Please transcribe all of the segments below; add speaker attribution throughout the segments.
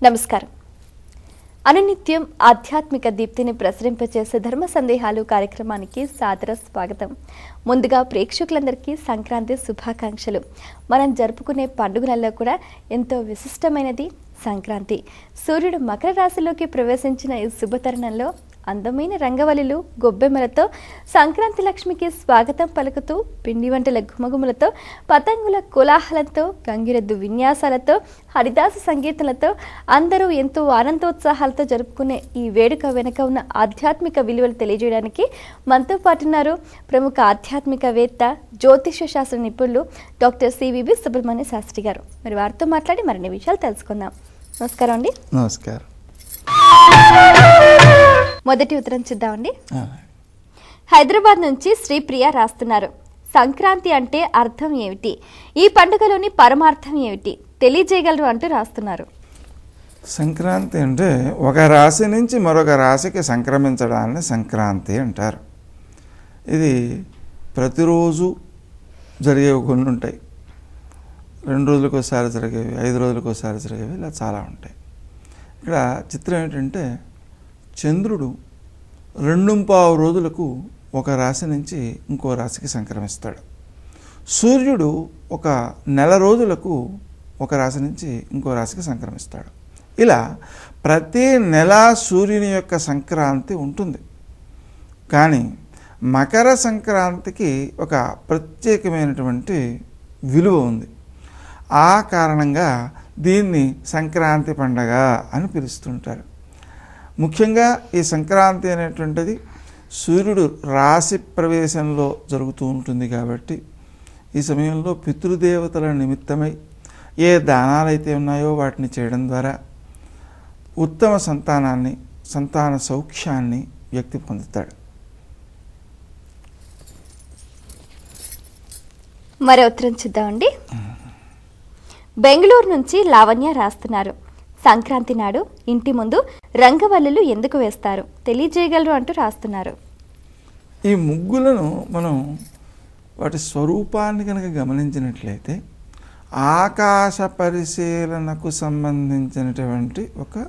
Speaker 1: నమస్కారం. అనునిత్యం ఆధ్యాత్మిక దీప్తిని ప్రసరింపచేసే ధర్మ సందేహాలు కార్యక్రమానికి సాదర స్వాగతం. ముందుగా ప్రేక్షకులందరికీ సంక్రాంతి శుభాకాంక్షలు. మనం జరుపుకునే పండుగలలో కూడా ఎంతో విశిష్టమైనది సంక్రాంతి. సూర్యుడు మకర రాశిలోకి ప్రవేశించిన ఈ శుభతరుణంలో అందమైన రంగవల్లులు గొబ్బెమ్మలతో సంక్రాంతి లక్ష్మికి స్వాగతం పలుకుతూ పిండి వంటల గుమగుమలతో పతంగుల కోలాహలంతో గంగిరెద్దు విన్యాసాలతో హరిదాస సంగీతాలతో అందరూ ఎంతో ఆనందోత్సాహాలతో జరుపుకునే ఈ వేడుక వెనుక ఉన్న ఆధ్యాత్మిక విలువలు తెలియజేయడానికి మనతో పాటున్నారు ప్రముఖ ఆధ్యాత్మికవేత్త జ్యోతిష శాస్త్ర నిపుణులు డాక్టర్ సివిబి సుబ్రహ్మణ్య శాస్త్రి గారు. మరి వారితో మాట్లాడి మరిన్ని విషయాలు తెలుసుకుందాం. నమస్కారం అండి.
Speaker 2: నమస్కారం.
Speaker 1: మొదటి ఉత్తరం చూద్దామండి. హైదరాబాద్ నుంచి శ్రీప్రియ రాస్తున్నారు. సంక్రాంతి అంటే అర్థం ఏమిటి, ఈ పండుగలోని పరమార్థం ఏమిటి తెలియజేయగలరు అంటూ రాస్తున్నారు.
Speaker 2: సంక్రాంతి అంటే ఒక రాశి నుంచి మరొక రాశికి సంక్రమించడాన్ని సంక్రాంతి అంటారు. ఇది ప్రతిరోజు జరిగేవి కొన్ని ఉంటాయి, 2 రోజులకు ఒకసారి జరిగేవి, 5 రోజులకు ఒకసారి జరిగేవి, ఇలా చాలా ఉంటాయి. ఇక్కడ చిత్రం ఏంటంటే చంద్రుడు 2.25 రోజులకు ఒక రాశి నుంచి ఇంకో రాశికి సంక్రమిస్తాడు. సూర్యుడు ఒక నెల రోజులకు ఒక రాశి నుంచి ఇంకో రాశికి సంక్రమిస్తాడు. ఇలా ప్రతి నెల సూర్యుని యొక్క సంక్రాంతి ఉంటుంది. కానీ మకర సంక్రాంతికి ఒక ప్రత్యేకమైనటువంటి విలువ ఉంది. ఆ కారణంగా దీన్ని సంక్రాంతి పండగ అని పిలుస్తుంటారు. ముఖ్యంగా ఈ సంక్రాంతి అనేటువంటిది సూర్యుడు రాశి ప్రవేశంలో జరుగుతూ ఉంటుంది కాబట్టి ఈ సమయంలో పితృదేవతల నిమిత్తమై ఏ దానాలైతే ఉన్నాయో వాటిని చేయడం ద్వారా ఉత్తమ సంతాన సౌఖ్యాన్ని వ్యక్తి పొందుతాడు.
Speaker 1: మరో ఉత్తరం చూద్దామండి. బెంగళూరు నుంచి లావణ్య రాస్తున్నారు. సంక్రాంతి నాడు ఇంటి ముందు రంగవల్లులు ఎందుకు వేస్తారు తెలియజేయగలరు అంటూ రాస్తున్నారు.
Speaker 2: ఈ ముగ్గులను మనం వాటి స్వరూపాన్ని కనుక గమనించినట్లయితే ఆకాశ పరిశీలనకు సంబంధించినటువంటి ఒక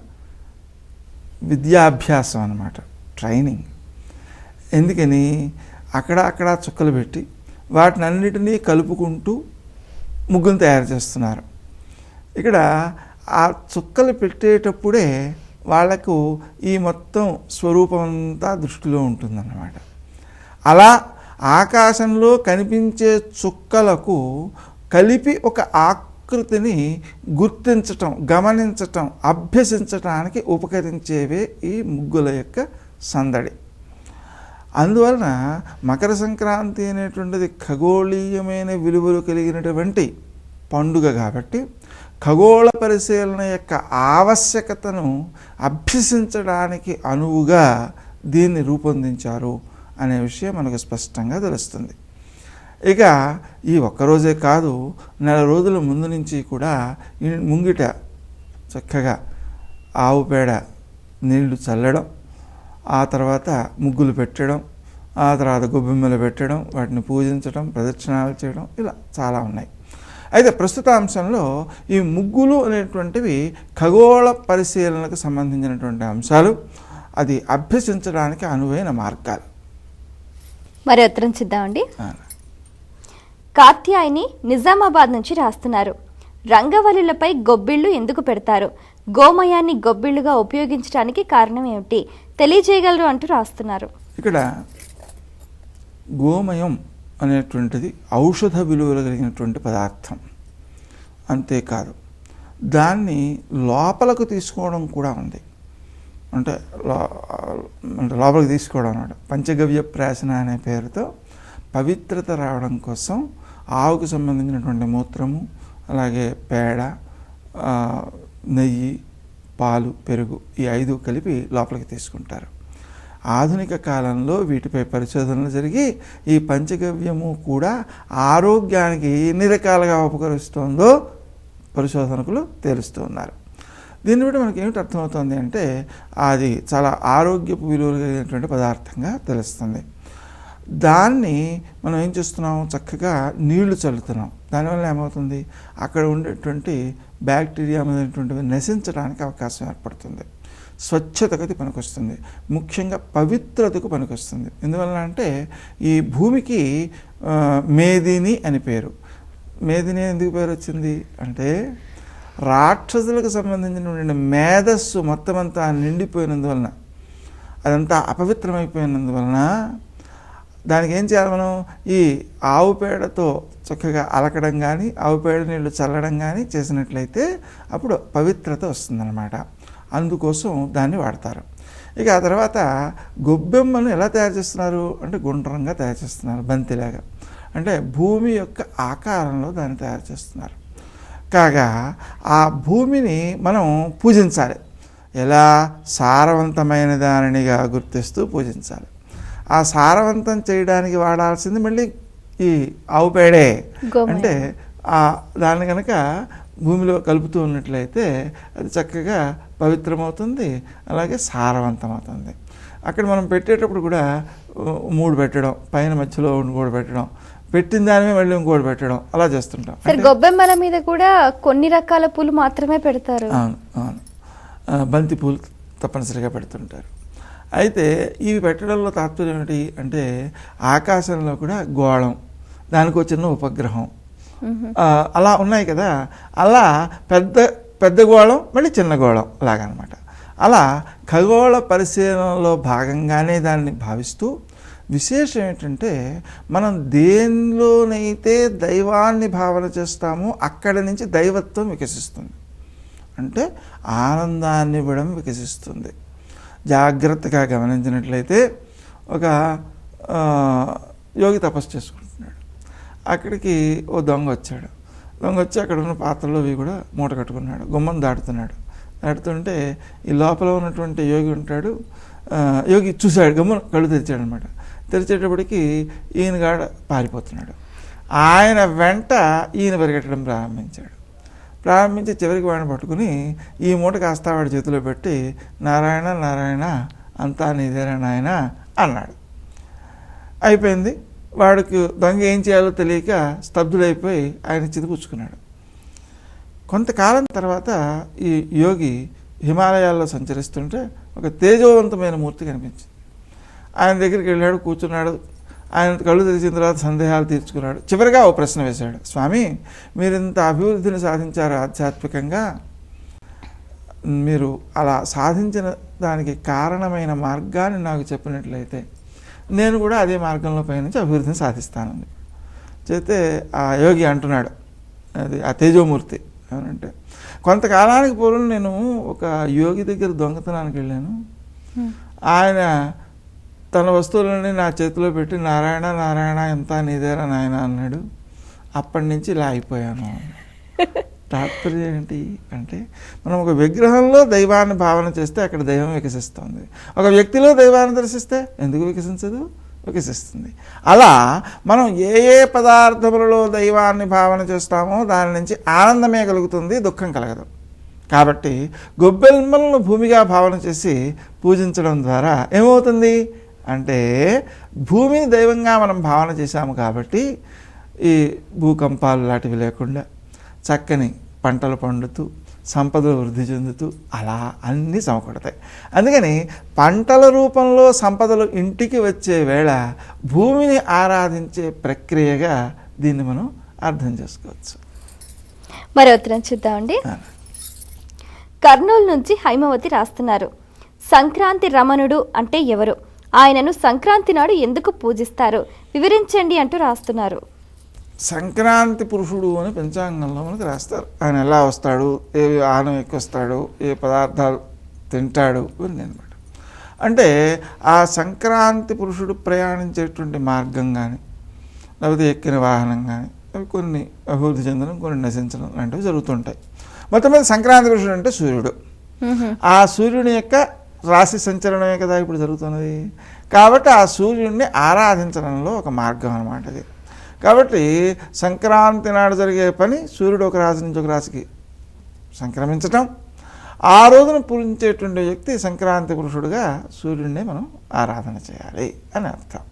Speaker 2: విద్యాభ్యాసం అన్నమాట, ట్రైనింగ్. ఎందుకని అక్కడ చుక్కలు పెట్టి వాటిని అన్నిటినీ కలుపుకుంటూ ముగ్గును తయారు చేస్తున్నారు. ఇక్కడ ఆ చుక్కలు పెట్టేటప్పుడే వాళ్లకు ఈ మొత్తం స్వరూపం అంతా దృష్టిలో ఉంటుందన్నమాట. అలా ఆకాశంలో కనిపించే చుక్కలకు కలిపి ఒక ఆకృతిని గుర్తించటం, గమనించటం, అభ్యసించటానికి ఉపకరించేవే ఈ ముగ్గుల యొక్క సందడి. అందువలన మకర సంక్రాంతి అనేటువంటిది ఖగోళీయమైన విలువలు కలిగినటువంటి పండుగ కాబట్టి ఖగోళ పరిశీలన యొక్క ఆవశ్యకతను అభ్యసించడానికి అనువుగా దీన్ని రూపొందించారు అనే విషయం మనకు స్పష్టంగా తెలుస్తుంది. ఇక ఈ ఒక్కరోజే కాదు, నెల రోజుల ముందు నుంచి కూడా ముంగిట చక్కగా ఆవు పేడ నీళ్లు చల్లడం, ఆ తర్వాత ముగ్గులు పెట్టడం, ఆ తర్వాత గొబ్బెమ్మలు పెట్టడం, వాటిని పూజించడం, ప్రదక్షిణాలు చేయడం, ఇలా చాలా ఉన్నాయి. అయితే ప్రస్తుత అంశంలో ఈ ముగ్గులు అనేటువంటివి ఖగోళ పరిశీలనకు సంబంధించినటువంటి అంశాలు, అది అభ్యసించడానికి అనువైన మార్గాలు.
Speaker 1: మరి ఉత్తరం చూద్దామండి. కాత్యాయని నిజామాబాద్ నుంచి రాస్తున్నారు. రంగవల్లులపై గొబ్బిళ్ళు ఎందుకు పెడతారు, గోమయాన్ని గొబ్బిళ్ళుగా ఉపయోగించడానికి కారణం ఏమిటి తెలియజేయగలరు అంటూ రాస్తున్నారు.
Speaker 2: ఇక్కడ గోమయం అనేటువంటిది ఔషధ విలువలు కలిగినటువంటి పదార్థం. అంతేకాదు దాన్ని లోపలకు తీసుకోవడం కూడా ఉంది. అంటే లోపలికి తీసుకోవడం అన్నమాట. పంచగవ్య ప్రాశన అనే పేరుతో పవిత్రత రావడం కోసం ఆవుకు సంబంధించినటువంటి మూత్రము, అలాగే పేడ, నెయ్యి, పాలు, పెరుగు, ఈ 5 కలిపి లోపలికి తీసుకుంటారు. ఆధునిక కాలంలో వీటిపై పరిశోధనలు జరిగి ఈ పంచగవ్యము కూడా ఆరోగ్యానికి ఎన్ని రకాలుగా ఉపకరిస్తుందో పరిశోధకులు తేలుస్తూ ఉన్నారు. దీన్ని బట్టి మనకి ఏమిటి అర్థమవుతుంది అంటే అది చాలా ఆరోగ్యపు విలువలు కలిగినటువంటి పదార్థంగా తెలుస్తుంది. దాన్ని మనం ఏం చేస్తున్నాం, చక్కగా నీళ్లు చల్లుతున్నాం. దానివల్ల ఏమవుతుంది, అక్కడ ఉండేటువంటి బ్యాక్టీరియా అనేటువంటివి నశించడానికి అవకాశం ఏర్పడుతుంది. స్వచ్ఛతకు అది పనికొస్తుంది, ముఖ్యంగా పవిత్రతకు పనికొస్తుంది. ఎందువల్ల అంటే ఈ భూమికి మేదిని అని పేరు. మేదిని ఎందుకు పేరు వచ్చింది అంటే రాక్షసులకు సంబంధించిన మేధస్సు మొత్తం అంతా నిండిపోయినందువలన, అదంతా అపవిత్రమైపోయినందువలన దానికి ఏం చేయాలి, మనం ఈ ఆవు పేడతో చక్కగా అలకడం కానీ ఆవు పేడ నీళ్ళు చల్లడం కానీ చేసినట్లయితే అప్పుడు పవిత్రత వస్తుందన్నమాట. అందుకోసం దాన్ని వాడతారు. ఇక ఆ తర్వాత గొబ్బెమ్మను ఎలా తయారు చేస్తున్నారు అంటే గుండ్రంగా తయారు చేస్తున్నారు, బంతిలాగా. అంటే భూమి యొక్క ఆకారంలో దాన్ని తయారు చేస్తున్నారు. కాగా ఆ భూమిని మనం పూజించాలి. ఎలా, సారవంతమైన దానినిగా గుర్తిస్తూ పూజించాలి. ఆ సారవంతం చేయడానికి వాడాల్సింది మళ్ళీ ఈ ఆవు పేడే. అంటే దాన్ని కనుక భూమిలో కలుపుతూ ఉన్నట్లయితే అది చక్కగా పవిత్రమవుతుంది, అలాగే సారవంతమవుతుంది. అక్కడ మనం పెట్టేటప్పుడు కూడా 3 పెట్టడం, పైన మధ్యలో ఇంకోటి పెట్టడం, పెట్టిన దానిమే మళ్ళీ ఇంకోటి పెట్టడం, అలా చేస్తుంటాం.
Speaker 1: గొబ్బెమ్మల మీద కూడా కొన్ని రకాల పూలు మాత్రమే పెడతారు.
Speaker 2: అవును అవును, బంతి పూలు తప్పనిసరిగా పెడుతుంటారు. అయితే ఇవి పెట్టడంలో తాత్పర్యం ఏమిటి అంటే ఆకాశంలో కూడా గోళం, దానికి చిన్న ఉపగ్రహం అలా ఉన్నాయి కదా, అలా పెద్ద గోళం మళ్ళీ చిన్న గోళం అలాగనమాట. అలా ఖగోళ పరిశీలనలో భాగంగానే దాన్ని భావిస్తూ, విశేషం ఏంటంటే మనం దేనిలోనైతే దైవాన్ని భావన చేస్తామో అక్కడి నుంచి దైవత్వం వికసిస్తుంది. అంటే ఆనందాన్ని ఇవ్వడం వికసిస్తుంది. జాగ్రత్తగా గమనించినట్లయితే ఒక యోగి తపస్సు చేసుకుంటున్నాడు. అక్కడికి ఓ దొంగ వచ్చాడు. దొంగ వచ్చి అక్కడ ఉన్న పాత్రలో అవి కూడా మూట కట్టుకున్నాడు. గుమ్మం దాటుతుంటే ఈ లోపల ఉన్నటువంటి యోగి ఉంటాడు. యోగి చూశాడు, గుమ్మం కళ్ళు తెరిచాడు అనమాట. తెరిచేటప్పటికి ఈయనగాడ పారిపోతున్నాడు. ఆయన వెంట ఈయన పరిగెట్టడం ప్రారంభించి చివరికి వాడిని పట్టుకుని ఈ మూట కాస్త వాడి చేతిలో పెట్టి నారాయణ నారాయణ అంతా నీదేనా నాయన అన్నాడు. అయిపోయింది. వాడికి దొంగ ఏం చేయాలో తెలియక స్తబ్దుడైపోయి ఆయన చితిపుచ్చుకున్నాడు. కొంతకాలం తర్వాత ఈ యోగి హిమాలయాల్లో సంచరిస్తుంటే ఒక తేజోవంతమైన మూర్తి కనిపించింది. ఆయన దగ్గరికి వెళ్ళాడు, కూర్చున్నాడు. ఆయన కళ్ళు తెరిచిన తర్వాత సందేహాలు తీర్చుకున్నాడు. చివరిగా ఓ ప్రశ్న వేశాడు, స్వామి మీరు ఇంత అభివృద్ధిని సాధించారు ఆధ్యాత్మికంగా, మీరు అలా సాధించిన దానికి కారణమైన మార్గాన్ని నాకు చెప్పినట్లయితే నేను కూడా అదే మార్గంలో పయనించి అభివృద్ధిని సాధిస్తానని చెప్తే ఆ యోగి అంటున్నాడు, అది ఆ తేజోమూర్తి ఏమంటే, కొంతకాలానికి పూర్వం నేను ఒక యోగి దగ్గర దొంగతనానికి వెళ్ళాను. ఆయన తన వస్తువులని నా చేతిలో పెట్టి నారాయణ నారాయణ ఎంత నీదేరా నాయన అన్నాడు. అప్పటి నుంచి ఇలా అయిపోయాను. తాత్పర్యం ఏంటి అంటే మనం ఒక విగ్రహంలో దైవాన్ని భావన చేస్తే అక్కడ దైవం వికసిస్తుంది. ఒక వ్యక్తిలో దైవాన్ని దర్శిస్తే ఎందుకు వికసించదు? వికసిస్తుంది. అలా మనం ఏ పదార్థములలో దైవాన్ని భావన చేస్తామో దాని నుంచి ఆనందమే కలుగుతుంది, దుఃఖం కలగదు. కాబట్టి గొబ్బెమ్మలను భూమిగా భావన చేసి పూజించడం ద్వారా ఏమవుతుంది అంటే భూమిని దైవంగా మనం భావన చేశాము కాబట్టి ఈ భూకంపాలు లాంటివి లేకుండా చక్కని పంటలు పండుతూ సంపదలు వృద్ధి చెందుతూ అలా అన్నీ సమకూడతాయి. అందుకని పంటల రూపంలో సంపదలు ఇంటికి వచ్చే వేళ భూమిని ఆరాధించే ప్రక్రియగా దీన్ని మనం అర్థం చేసుకోవచ్చు.
Speaker 1: మరో ఉత్తరం చూద్దామండి. కర్నూలు నుంచి హైమవతి రాస్తున్నారు, సంక్రాంతి రమణుడు అంటే ఎవరు? ఆయనను సంక్రాంతి నాడు ఎందుకు పూజిస్తారు? వివరించండి అంటూ రాస్తున్నారు.
Speaker 2: సంక్రాంతి పురుషుడు అని పంచాంగంలో మనకు రాస్తారు. ఆయన ఎలా వస్తాడు, ఏ వాహనం ఎక్కొస్తాడు, ఏ పదార్థాలు తింటాడు అని అనమాట. అంటే ఆ సంక్రాంతి పురుషుడు ప్రయాణించేటువంటి మార్గం కానీ లేకపోతే ఎక్కిన వాహనం కానీ అవి కొన్ని అభివృద్ధి చెందడం, కొన్ని నశించడం లాంటివి జరుగుతుంటాయి. మొత్తం మీద సంక్రాంతి పురుషుడు అంటే సూర్యుడు. ఆ సూర్యుని యొక్క రాశి సంచలనమే కదా ఇప్పుడు జరుగుతున్నది. కాబట్టి ఆ సూర్యుడిని ఆరాధించడంలో ఒక మార్గం అన్నమాట అది. కాబట్టి సంక్రాంతి నాడు జరిగే పని సూర్యుడు ఒక రాశి నుంచి ఒక రాశికి సంక్రమించటం, ఆ రోజున పూజించేటువంటి వ్యక్తి సంక్రాంతి పురుషుడుగా సూర్యుడిని మనం ఆరాధన చేయాలి అని అర్థం.